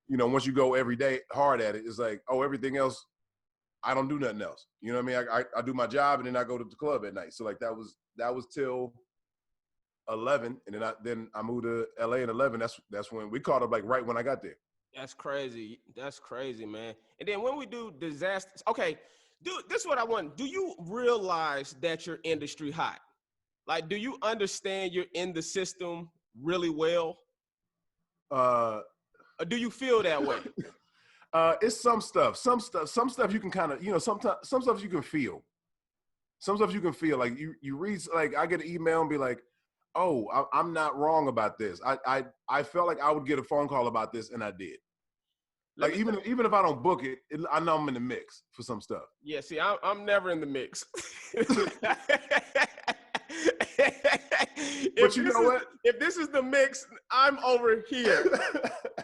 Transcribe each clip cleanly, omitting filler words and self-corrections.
you know, once you go every day hard at it, it's like, oh, everything else, I don't do nothing else. You know what I mean? I do my job and then I go to the club at night. So like that was till 11, and then I moved to LA in 11. That's when we caught up, like right when I got there. That's crazy. That's crazy, man. And then when we do disasters, okay, this is what I want. Do you realize that your industry hot? Like, do you understand you're in the system really well? Or do you feel that way? It's some stuff you can kind of, you know, some stuff you can feel. Some stuff you can feel. Like you read, like I get an email and be like, oh, I'm not wrong about this. I felt like I would get a phone call about this, and I did. Like even if I don't book it, I know I'm in the mix for some stuff. Yeah, see, I'm never in the mix. But you know what? If this is the mix, I'm over here.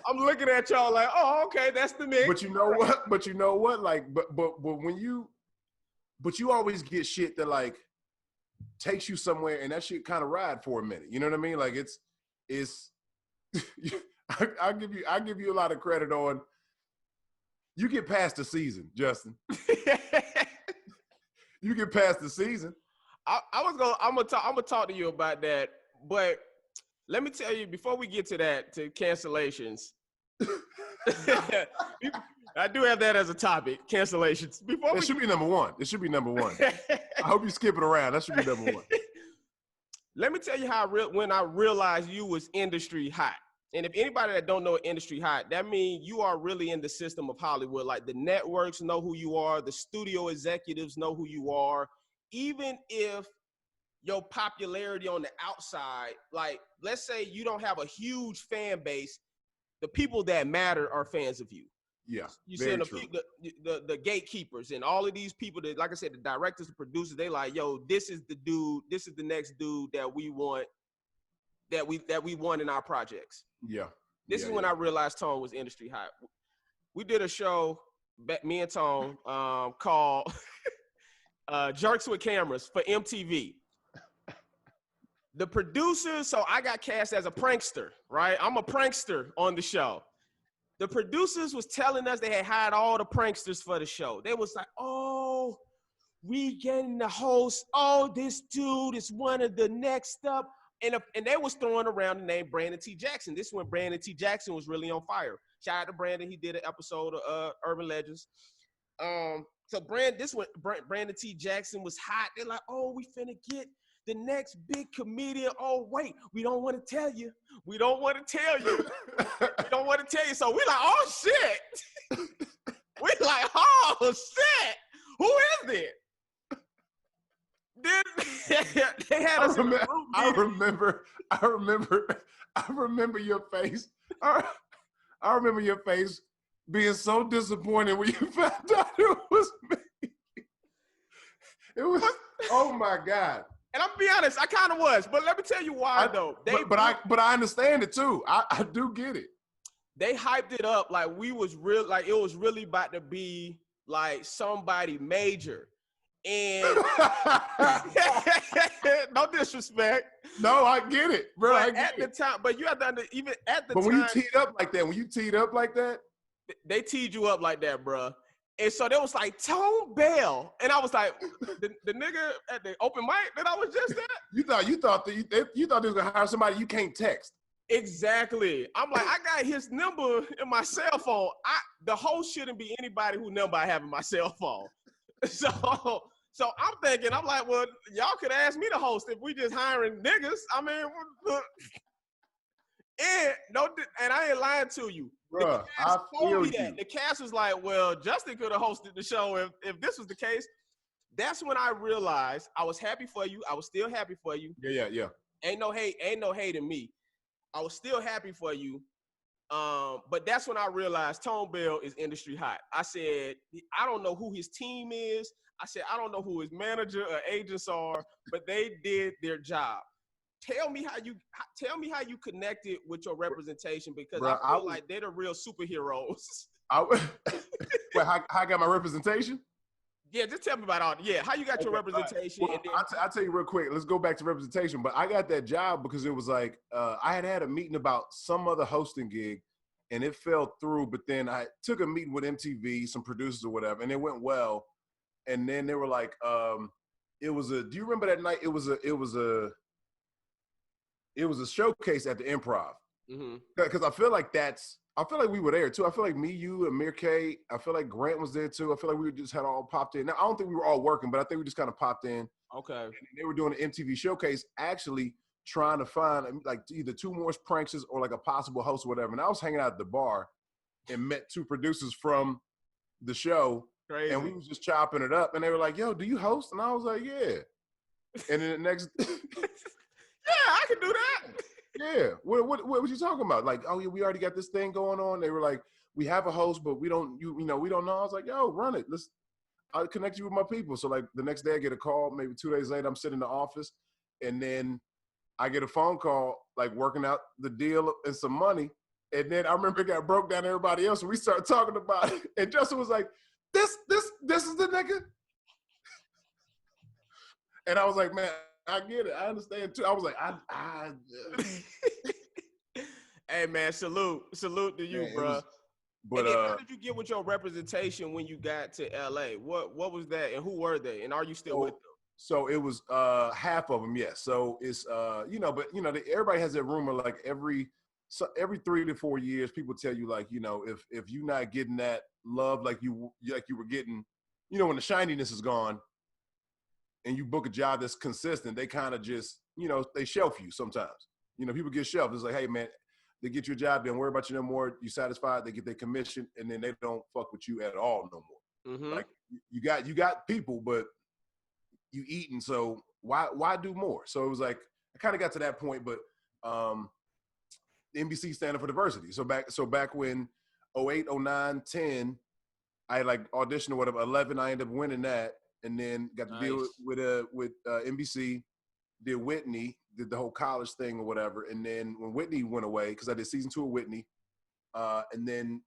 I'm looking at y'all like, oh, okay, that's the mix. But you know what? But you know what? Like, but when you always get shit that like takes you somewhere, and that shit kind of ride for a minute. You know what I mean? Like it's. I give you a lot of credit on. You get past the season, Justin. You get past the season. I'm gonna talk to you about that, but let me tell you before we get to that, to cancellations. I do have that as a topic, cancellations. It should be number one. It should be number one. I hope you skip it around. That should be number one. Let me tell you when I realized you was industry hot. And if anybody that don't know industry hot, that means you are really in the system of Hollywood. Like the networks know who you are. The studio executives know who you are. Even if your popularity on the outside, like let's say you don't have a huge fan base, the people that matter are fans of you. Yeah, you see the gatekeepers and all of these people that, like I said, the directors, the producers, they like, yo, this is the dude, this is the next dude that we want, that we want in our projects. Yeah. This is when I realized Tone was industry hot. We did a show, me and Tone, called Jerks with Cameras for MTV. The producers, so I got cast as a prankster, right? I'm a prankster on the show. The producers was telling us they had hired all the pranksters for the show. They was like, oh, we getting the host. Oh, this dude is one of the next up. And they was throwing around the name Brandon T. Jackson. This is when Brandon T. Jackson was really on fire. Shout out to Brandon. He did an episode of Urban Legends. So Brandon T. Jackson was hot. They're like, oh, we finna get the next big comedian. Oh, wait, we don't want to tell you. We don't want to tell you. We don't want to tell you. So we like, oh, shit. We like, oh, shit. Who is it? They had us I remember your face. I remember your face being so disappointed when you found out it was me. It was, oh my God. And I'm gonna be honest, I kind of was, but let me tell you why though. But I understand it too. I do get it. They hyped it up like we was real, like it was really about to be like somebody major. And no disrespect. No, I get it, bro. But at the time, but you have to even at the time. But when you teed up like that, they teed you up like that, bro. And so there was like Tone Bell, and I was like, the nigga at the open mic that I was just at. You thought they was gonna hire somebody you can't text. Exactly. I'm like, I got his number in my cell phone. The host shouldn't be anybody who number I have in my cell phone. So I'm thinking, I'm like, well, y'all could ask me to host if we just hiring niggas. I mean, and I ain't lying to you. Bruh, I feel you. The cast was like, well, Justin could have hosted the show if this was the case. That's when I realized I was happy for you. I was still happy for you. Yeah. Ain't no hate in me. I was still happy for you. But that's when I realized Tone Bell is industry hot. I said, I don't know who his team is. I said, I don't know who his manager or agents are, but they did their job. Tell me how you connected with your representation, because I feel like they're the real superheroes. Wait, how I got my representation? Yeah, just tell me about all. Yeah, how you got your representation? Well, I'll tell you real quick. Let's go back to representation. But I got that job because it was like I had a meeting about some other hosting gig, and it fell through. But then I took a meeting with MTV, some producers or whatever, and it went well. And then they were like, it was a. Do you remember that night? It was a showcase at the Improv. Because I feel like we were there too. I feel like me, you, Amir K. I feel like Grant was there too. I feel like we just had all popped in. Now I don't think we were all working, but I think we just kind of popped in. Okay. And they were doing an MTV showcase, actually trying to find like either two more pranksters or like a possible host or whatever. And I was hanging out at the bar and met two producers from the show. Crazy. And we was just chopping it up. And they were like, "Yo, do you host?" And I was like, "Yeah." And then the next, yeah, I can do that. Yeah. What was you talking about? Like, oh yeah, we already got this thing going on. They were like, "We have a host, but we don't know." I was like, "Yo, run it. I'll connect you with my people." So like the next day I get a call, maybe 2 days later, I'm sitting in the office, and then I get a phone call, like working out the deal and some money. And then I remember it got broke down to everybody else, and we started talking about it. And Justin was like, This is the nigga. And I was like, man, I get it. I understand too. I was like, Hey man, salute to you, man, bro. But how did you get with your representation when you got to LA? What was that, and who were they, and are you still with them? So it was half of them, yes. So it's everybody has that rumor like every 3 to 4 years, people tell you like, if you're not getting that love like you were getting, when the shininess is gone, and you book a job that's consistent, they kind of just, they shelf you sometimes. People get shelved. It's like, hey man, they get you a job, they don't worry about you no more. You satisfied, they get their commission, and then they don't fuck with you at all no more. Mm-hmm. Like you got people, but you eating, so why do more? So it was like I kind of got to that point, but the NBC standing for diversity. So back when 08, 09, 10, I had like auditioned or whatever. 11, I ended up winning that, and then got to deal with NBC. Did Whitney, did the whole college thing or whatever, and then when Whitney went away, because I did season 2 of Whitney, and then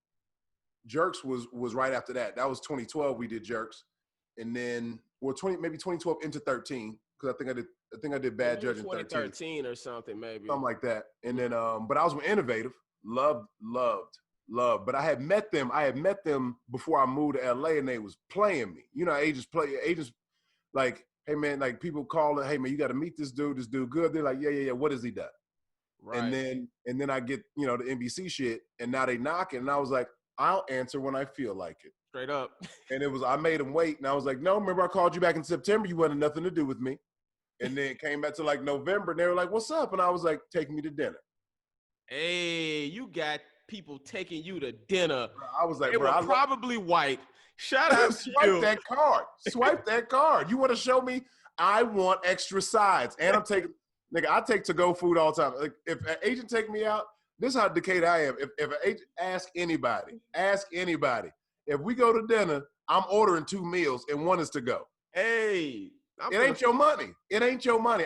Jerks was right after that. That was 2012. We did Jerks, and then maybe 2012 into 13, because I think I did Bad Judge in 2013 or something, maybe something like that. And then, but I was Innovative, loved. But I had met them before I moved to LA, and they was playing me. Agents like, hey man, like people calling, hey man, you got to meet this dude good. They're like, yeah. What has he done? Right. And then I get, the NBC shit, and now they knocking, and I was like, I'll answer when I feel like it. Straight up. And I made them wait, and I was like, no, remember I called you back in September, you wanted nothing to do with me. And then it came back to like November, and they were like, what's up? And I was like, take me to dinner. Hey, you got people taking you to dinner. I was like, they were probably white. Shout out to you. Swipe that card. You want to show me? I want extra sides. And I'm taking, nigga, I take to-go food all the time. Like, if an agent take me out, this is how Decatur I am. If an agent, ask anybody. If we go to dinner, I'm ordering 2 meals, and 1 is to go. Hey. It ain't your money.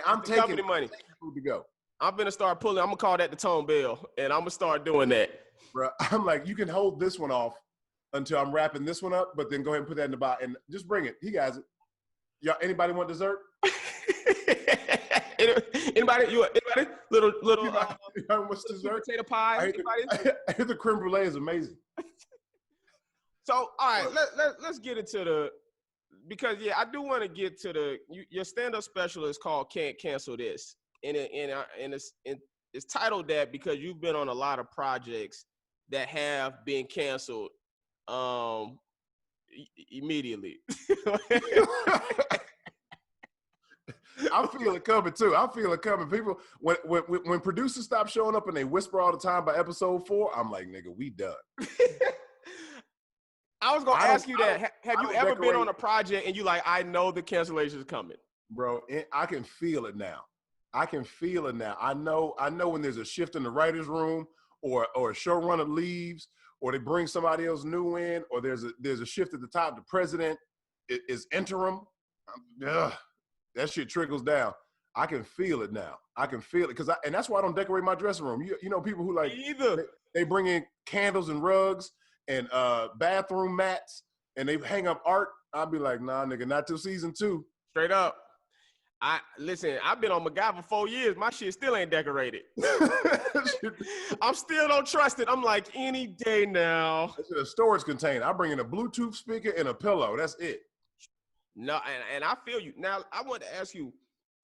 I'm taking company money. Food to go. I'm going to start pulling. I'm going to call that the tone bill, and I'm going to start doing that. Bro, I'm like, you can hold this one off until I'm wrapping this one up, but then go ahead and put that in the box and just bring it. He got it. Y'all, anybody want dessert? Anybody? Little what's dessert? Potato pie. I hear the creme brulee is amazing. So, all right, let's get into because I do want to get to your stand-up special is called Can't Cancel This, and it's titled that because you've been on a lot of projects that have been canceled immediately. I feel it coming too. People, when producers stop showing up and they whisper all the time by episode 4, I'm like, nigga, we done. I was gonna ask you that. Have you ever been on a project and you like, I know the cancellation is coming? Bro, I can feel it now. I know when there's a shift in the writer's room, or a showrunner leaves, or they bring somebody else new in, or there's a shift at the top. The president is interim. That shit trickles down. I can feel it now. And that's why I don't decorate my dressing room. You know people who like they bring in candles and rugs and bathroom mats, and they hang up art. I'll be like, nah, nigga, not till season 2. Straight up. I've been on MacGyver 4 years. My shit still ain't decorated. I'm still don't trust it. I'm like, any day now. It's in a storage container. I bring in a Bluetooth speaker and a pillow. That's it. No, and I feel you. Now, I want to ask you,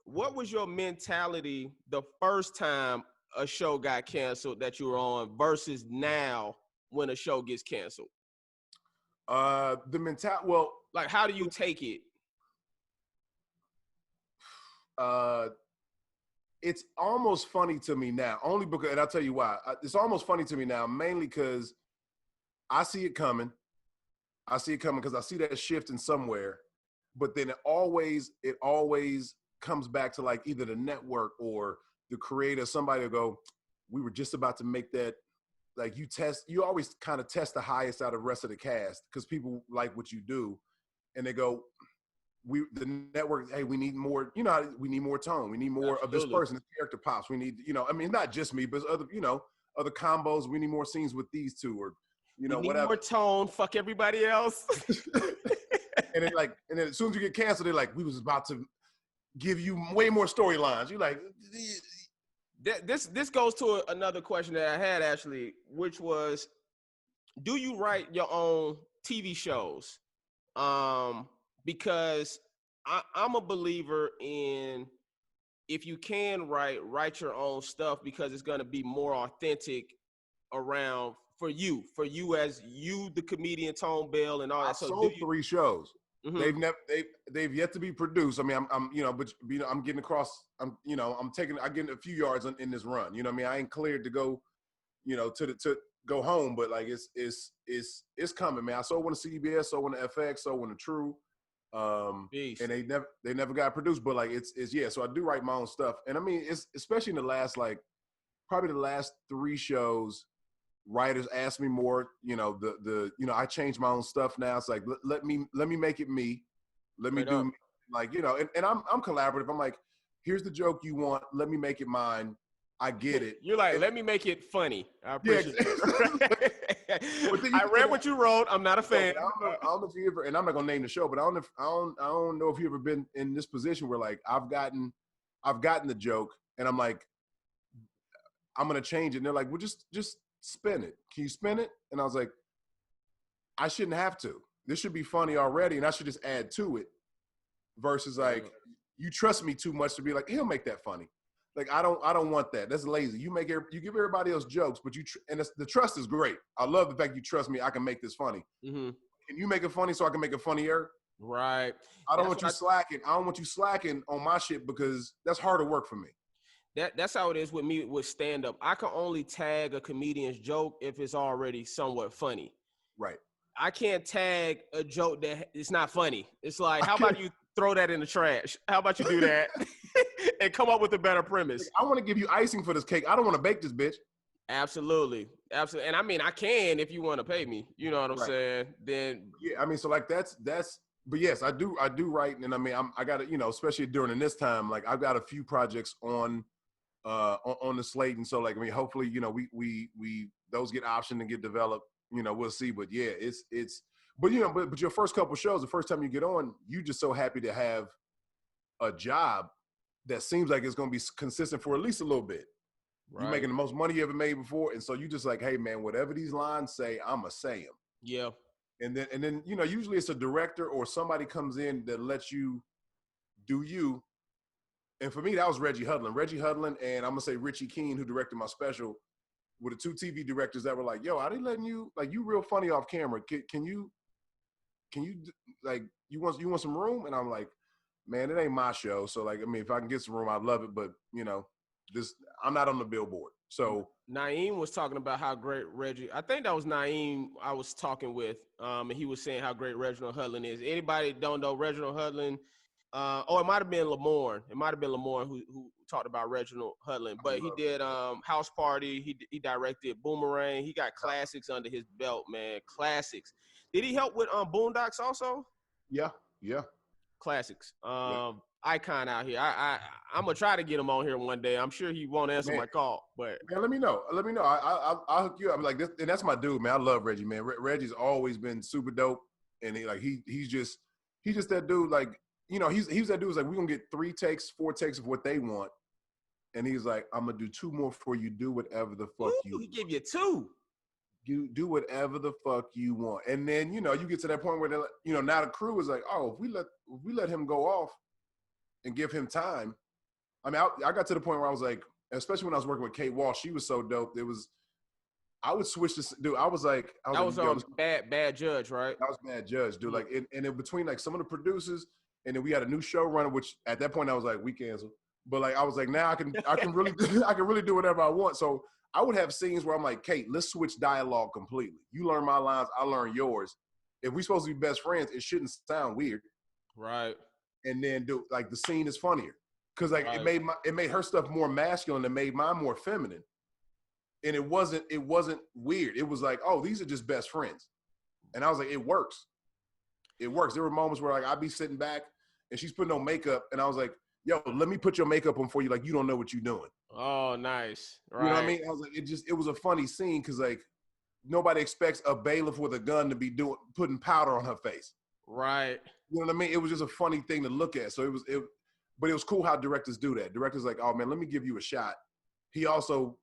what was your mentality the first time a show got canceled that you were on versus now when a show gets canceled? The mentality, well, like, how do you take it? It's almost funny to me now, only because, and I'll tell you why. It's almost funny to me now, mainly because I see it coming. I see it coming because I see that shifting somewhere. But then it always comes back to like either the network or the creator. Somebody will go, we were just about to make that. Like you always kind of test the highest out of the rest of the cast because people like what you do. And they go, the network, hey, we need more, we need more tone. We need more of this person, this character pops. We need, I mean, not just me, but other, other combos. We need more scenes with these two or, we need whatever. More tone, fuck everybody else. And then as soon as you get canceled, they're like, we was about to give you way more storylines. You're like, this goes to another question that I had actually, which was, do you write your own TV shows? Because I'm a believer in, if you can write your own stuff, because it's going to be more authentic around for you as you, the comedian Tone Bell and all that. So sold 3 shows. Mm-hmm. They've yet to be produced. I mean, I'm getting across. I getting a few yards in this run. You know what I mean? I ain't cleared to go, to go home, but like it's coming, man. I sold one to CBS, sold one to FX, sold one to True. And they never got produced, but like it's yeah. So I do write my own stuff, and I mean it's especially in the last probably the last 3 shows. Writers ask me more, I change my own stuff now. It's like let me make it me, let me do me. Like and I'm collaborative. I'm like, here's the joke you want, let me make it mine. I get it. You're like, let me make it funny. I appreciate it. I read what you wrote. I'm not a fan. I don't know if you ever, and I'm not gonna name the show, but I don't know if you ever been in this position where like I've gotten the joke, and I'm like, I'm gonna change it. And they're like, well, just spin it. Can you spin it? And I was like, I shouldn't have to. This should be funny already, and I should just add to it. Versus like, you trust me too much to be like, he'll make that funny. Like I don't want that. That's lazy. You give everybody else jokes, but the trust is great. I love the fact you trust me. I can make this funny. Mm-hmm. Can you make it funny so I can make it funnier? Right. I don't want you slacking. I don't want you slacking on my shit because that's harder work for me. That's how it is with me with stand-up. I can only tag a comedian's joke if it's already somewhat funny. Right. I can't tag a joke that it's not funny. It's like, how about you throw that in the trash? How about you do that and come up with a better premise? I want to give you icing for this cake. I don't want to bake this bitch. Absolutely. And I mean, I can if you want to pay me. You know what I'm saying? Then yeah, I mean, so like that's. But yes, I do write, and I mean, I got to, especially during this time, like I've got a few projects on the slate, and so like I mean, hopefully, we those get optioned and get developed. We'll see. But yeah, it's but but your first couple shows, the first time you get on, you just so happy to have a job that seems like it's going to be consistent for at least a little bit. Right. You're making the most money you ever made before, and so you just like, hey man, whatever these lines say, I'ma say them. Yeah. And then usually it's a director or somebody comes in that lets you do you. And for me, that was Reggie Hudlin, and I'm gonna say Richie Keene, who directed my special, were the 2 TV directors that were like, yo, I didn't letting you, like, you real funny off camera. Can you like, you want some room? And I'm like, man, it ain't my show. So like, I mean, if I can get some room, I'd love it. But I'm not on the billboard. So Naeem was talking about how great Reggie, I think that was Naeem I was talking with, and he was saying how great Reginald Hudlin is. Anybody don't know Reginald Hudlin? It might have been Lamorne. It might have been Lamorne who talked about Reginald Hudlin. But he did House Party. He directed Boomerang. He got classics under his belt, man. Classics. Did he help with Boondocks also? Yeah. Classics. Icon out here. I'm gonna try to get him on here one day. I'm sure he won't answer my call, but man, let me know. I'll hook you up. I'm like this, and that's my dude, man. I love Reggie, man. Reggie's always been super dope, and he's just that dude. Like he's that dude. Who's like, we're gonna get 3 takes, 4 takes of what they want, and he's like, I'm gonna do 2 more for you. Do whatever the fuck Ooh, he give you 2. You do whatever the fuck you want. And then, you get to that point where, now the crew is like, oh, if we let him go off and give him time. I mean, I got to the point where I was like, especially when I was working with Kate Walsh, she was so dope. I would switch this, dude. I was like, Bad Judge, right? That was Bad Judge, dude. Like, and in between, like, some of the producers, and then we had a new showrunner, which at that point I was like, we canceled. But like, I was like, now I can really, I can really do whatever I want. So I would have scenes where I'm like, Kate, let's switch dialogue completely. You learn my lines, I learn yours. If we're supposed to be best friends, it shouldn't sound weird. Right. And then like the scene is funnier. Cause like it made her stuff more masculine and made mine more feminine. And it wasn't weird. It was like, oh, these are just best friends. And I was like, it works. It works. There were moments where like I'd be sitting back and she's putting on makeup and I was like, yo, let me put your makeup on for you. Like, you don't know what you're doing. Oh, nice. Right. You know what I mean? I was like, it was a funny scene because like nobody expects a bailiff with a gun to be putting powder on her face. Right. You know what I mean? It was just a funny thing to look at. So but it was cool how directors do that. Directors like, oh man, let me give you a shot. He also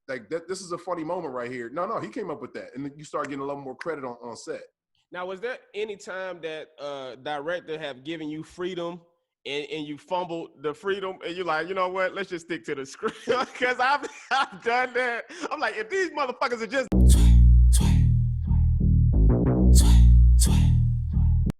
like this is a funny moment right here. No, he came up with that. And then you start getting a little more credit on set. Now, was there any time that director have given you freedom and you fumbled the freedom and you're like, you know what, let's just stick to the script? Because I've done that. I'm like, if these motherfuckers are just